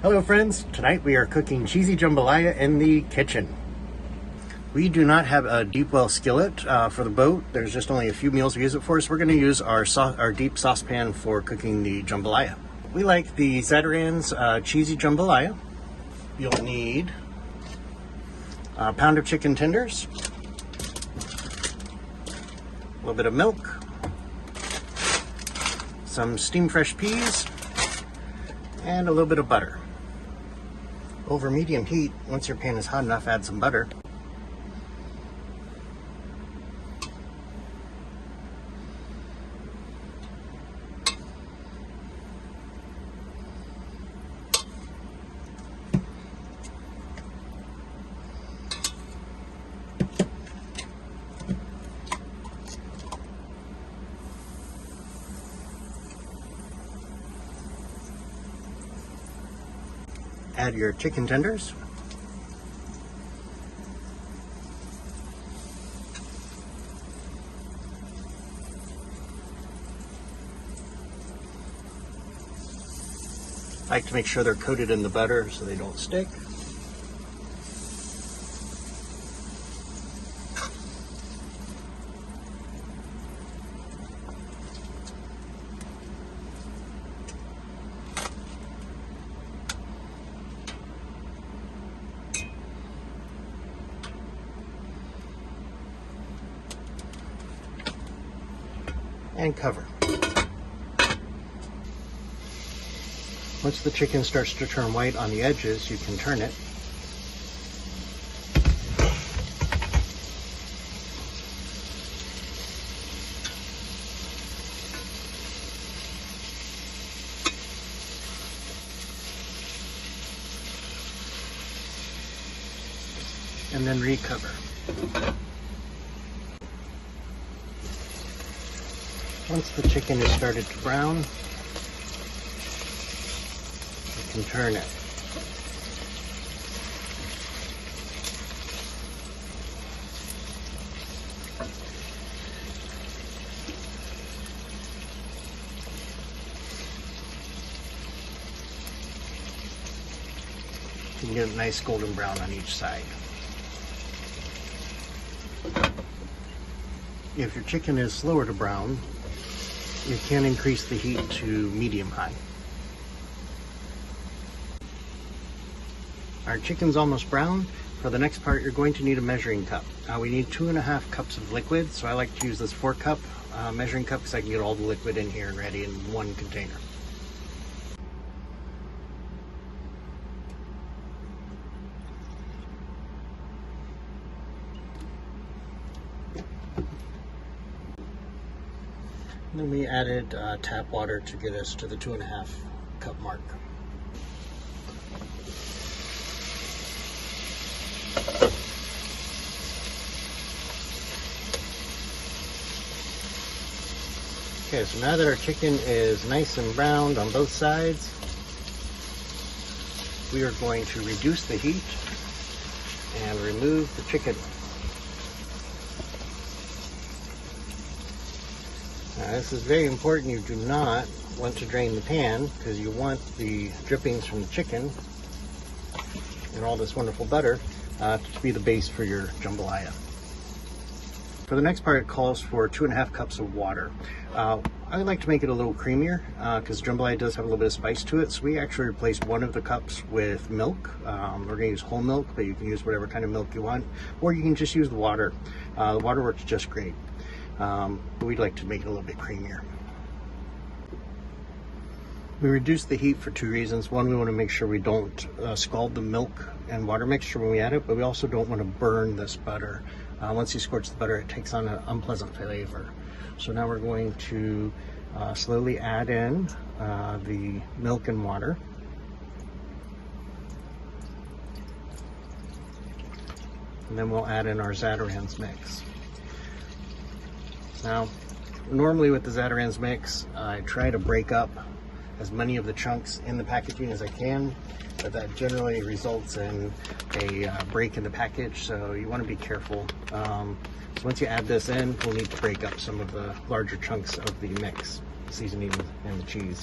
Hello friends, tonight we are cooking cheesy jambalaya in the kitchen. We do not have a deep well skillet for the boat. There's just only a few meals we use it for, so we're going to use our deep saucepan for cooking the jambalaya. We like the Zatarain's cheesy jambalaya. You'll need a pound of chicken tenders, a little bit of milk, some steamed fresh peas, and a little bit of butter. Over medium heat, once your pan is hot enough, add some butter. Add your chicken tenders. I like to make sure they're coated in the butter so they don't stick. And cover. Once the chicken starts to turn white on the edges, you can turn it. And then recover. Once the chicken is started to brown, you can turn it. You can get a nice golden brown on each side. If your chicken is slower to brown, you can increase the heat to medium-high. Our chicken's almost brown. For the next part, you're going to need a measuring cup. We need 2.5 cups of liquid, so I like to use this 4-cup measuring cup because I can get all the liquid in here and ready in one container. And then we added tap water to get us to the 2.5 cup mark. Okay, so now that our chicken is nice and browned on both sides, we are going to reduce the heat and remove the chicken. Now, this is very important. You do not want to drain the pan because you want the drippings from the chicken and all this wonderful butter to be the base for your jambalaya. For the next part, it calls for 2.5 cups of water. I like to make it a little creamier because jambalaya does have a little bit of spice to it. So we actually replaced one of the cups with milk. We're going to use whole milk, but you can use whatever kind of milk you want, or you can just use the water. The water works just great. But we'd like to make it a little bit creamier. We reduce the heat for 2 reasons. One, we want to make sure we don't scald the milk and water mixture when we add it, but we also don't want to burn this butter. Once you scorch the butter, it takes on an unpleasant flavor. So now we're going to slowly add in the milk and water. And then we'll add in our Zatarain's mix. Now, normally with the Zatarain's mix, I try to break up as many of the chunks in the packaging as I can, but that generally results in a break in the package, so you want to be careful. So once you add this in, we'll need to break up some of the larger chunks of the mix, seasoning and the cheese.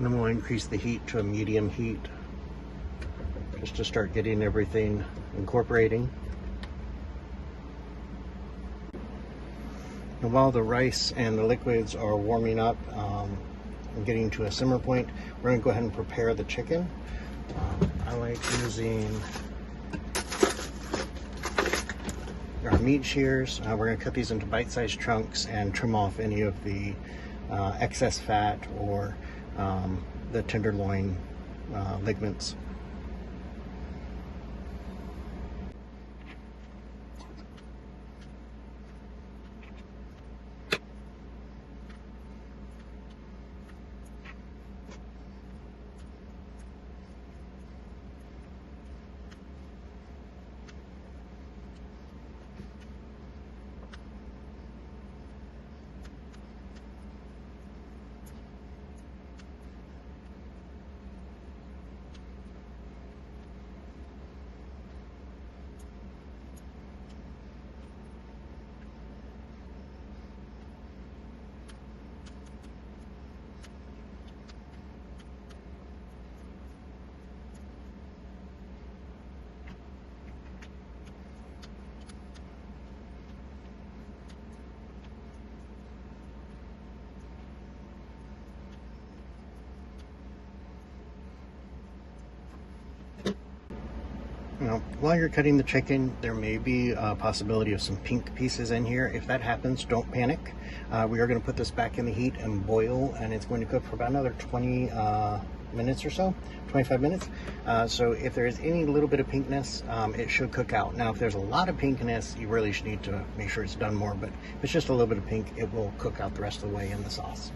And then we'll increase the heat to a medium heat just to start getting everything incorporating. And while the rice and the liquids are warming up and getting to a simmer point, we're going to go ahead and prepare the chicken. I like using our meat shears. We're going to cut these into bite-sized chunks and trim off any of the excess fat or the tenderloin ligaments. Now, while you're cutting the chicken, there may be a possibility of some pink pieces in here. If that happens, don't panic. We are going to put this back in the heat and boil, and it's going to cook for about another 20 minutes or so, 25 minutes. So if there is any little bit of pinkness, it should cook out. Now, if there's a lot of pinkness, you really should need to make sure it's done more, but if it's just a little bit of pink, it will cook out the rest of the way in the sauce.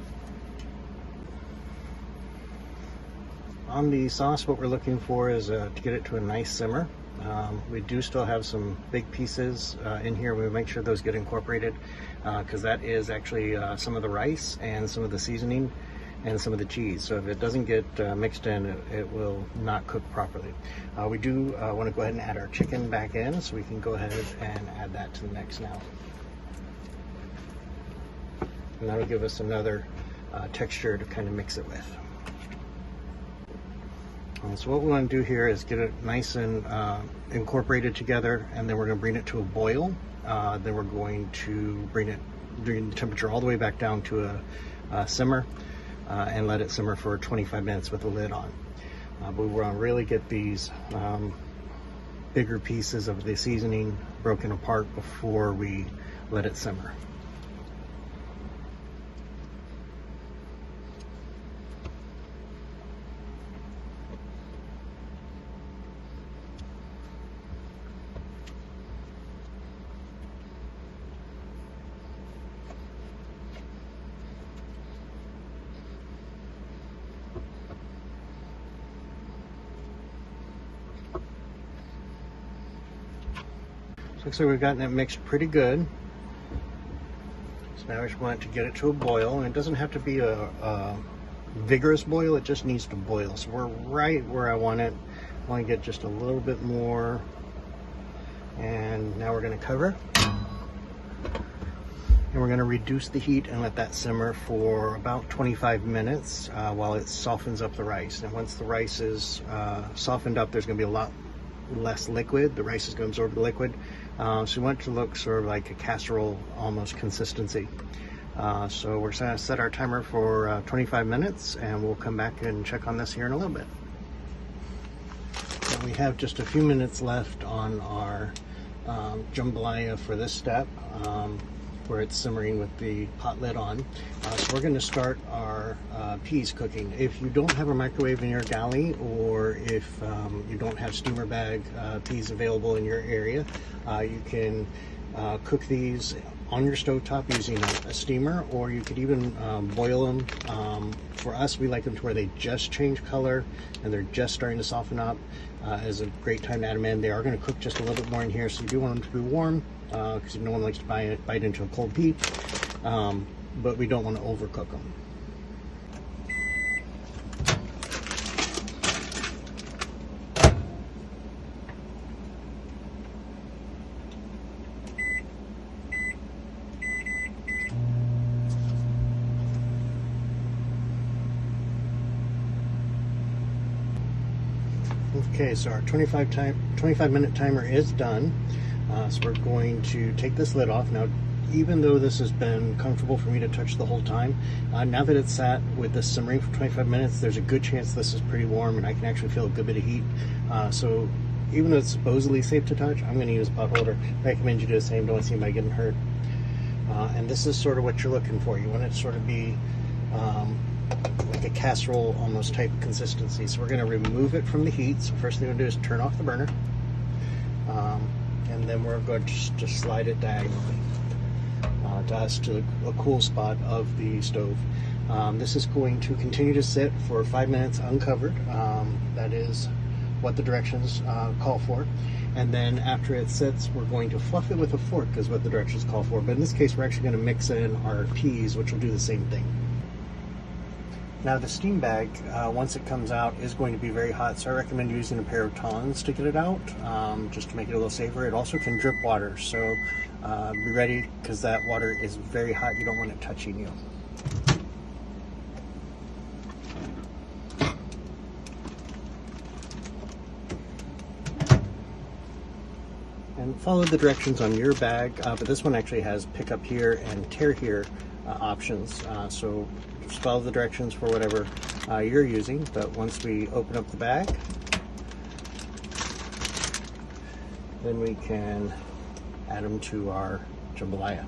On the sauce, what we're looking for is to get it to a nice simmer. We do still have some big pieces in here. We make sure those get incorporated because that is actually some of the rice and some of the seasoning and some of the cheese. So if it doesn't get mixed in, it will not cook properly. We do want to go ahead and add our chicken back in, so we can go ahead and add that to the mix now. And that'll give us another texture to kind of mix it with. So what we want to do here is get it nice and incorporated together, and then we're going to bring it to a boil. Then we're going to bring the temperature all the way back down to a simmer and let it simmer for 25 minutes with the lid on. But we want to really get these bigger pieces of the seasoning broken apart before we let it simmer. Looks like we've gotten it mixed pretty good. So now we just want to get it to a boil, and it doesn't have to be a vigorous boil, it just needs to boil. So we're right where I want it. I want to get just a little bit more, and now we're going to cover. And we're going to reduce the heat and let that simmer for about 25 minutes while it softens up the rice. And once the rice is softened up, there's going to be a lot less liquid. The rice is going to absorb the liquid. So we want it to look sort of like a casserole almost consistency. So we're going to set our timer for 25 minutes, and we'll come back and check on this here in a little bit. And we have just a few minutes left on our jambalaya for this step, where it's simmering with the pot lid on. So we're going to start our peas cooking. If you don't have a microwave in your galley, or if you don't have steamer bag peas available in your area, you can cook these on your stovetop using a steamer, or you could even boil them. For us, we like them to where they just change color and they're just starting to soften up. Is a great time to add them in. They are going to cook just a little bit more in here, so you do want them to be warm because no one likes to bite into a cold pea, but we don't want to overcook them. Okay, so our 25-minute timer is done. So we're going to take this lid off. Now, even though this has been comfortable for me to touch the whole time, now that it's sat with this simmering for 25 minutes, there's a good chance this is pretty warm and I can actually feel a good bit of heat. So even though it's supposedly safe to touch, I'm going to use a pot holder. I recommend you do the same. Don't want to see anybody getting hurt. And this is sort of what you're looking for. You want it to sort of be like a casserole almost type of consistency. So we're going to remove it from the heat. So first thing we're going to do is turn off the burner. And then we're going to just slide it diagonally to a cool spot of the stove. This is going to continue to sit for 5 minutes uncovered. That is what the directions call for. And then after it sits, we're going to fluff it with a fork is what the directions call for. But in this case, we're actually going to mix in our peas, which will do the same thing. Now the steam bag, once it comes out, is going to be very hot, so I recommend using a pair of tongs to get it out, just to make it a little safer. It also can drip water, so be ready, because that water is very hot. You don't want it touching you. And follow the directions on your bag, but this one actually has pick up here and tear here options, so just follow the directions for whatever you're using. But once we open up the bag, then we can add them to our jambalaya.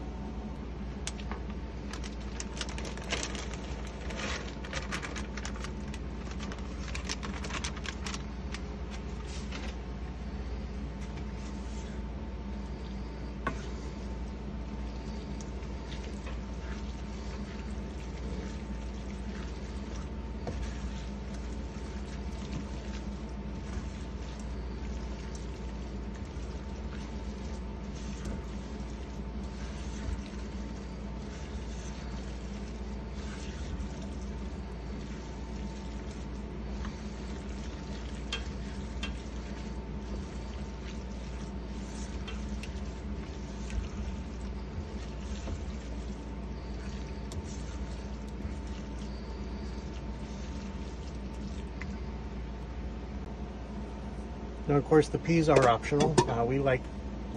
Now, of course, the peas are optional. We like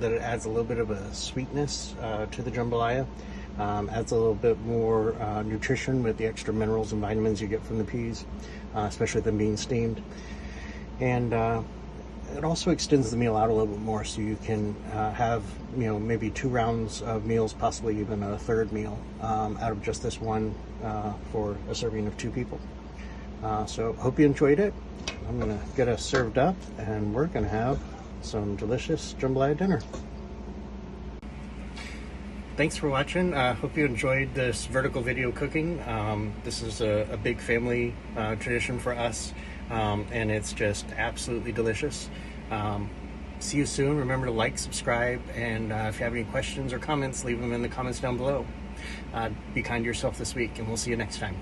that it adds a little bit of a sweetness to the jambalaya. Adds a little bit more nutrition with the extra minerals and vitamins you get from the peas, especially them being steamed. And it also extends the meal out a little bit more, so you can have, maybe 2 rounds of meals, possibly even a third meal out of just this one for a serving of 2 people. So hope you enjoyed it. I'm going to get us served up, and we're going to have some delicious jambalaya dinner. Thanks for watching. Hope you enjoyed this vertical video cooking. This is a big family tradition for us, and it's just absolutely delicious. See you soon. Remember to like, subscribe, and if you have any questions or comments, leave them in the comments down below. Be kind to yourself this week, and we'll see you next time.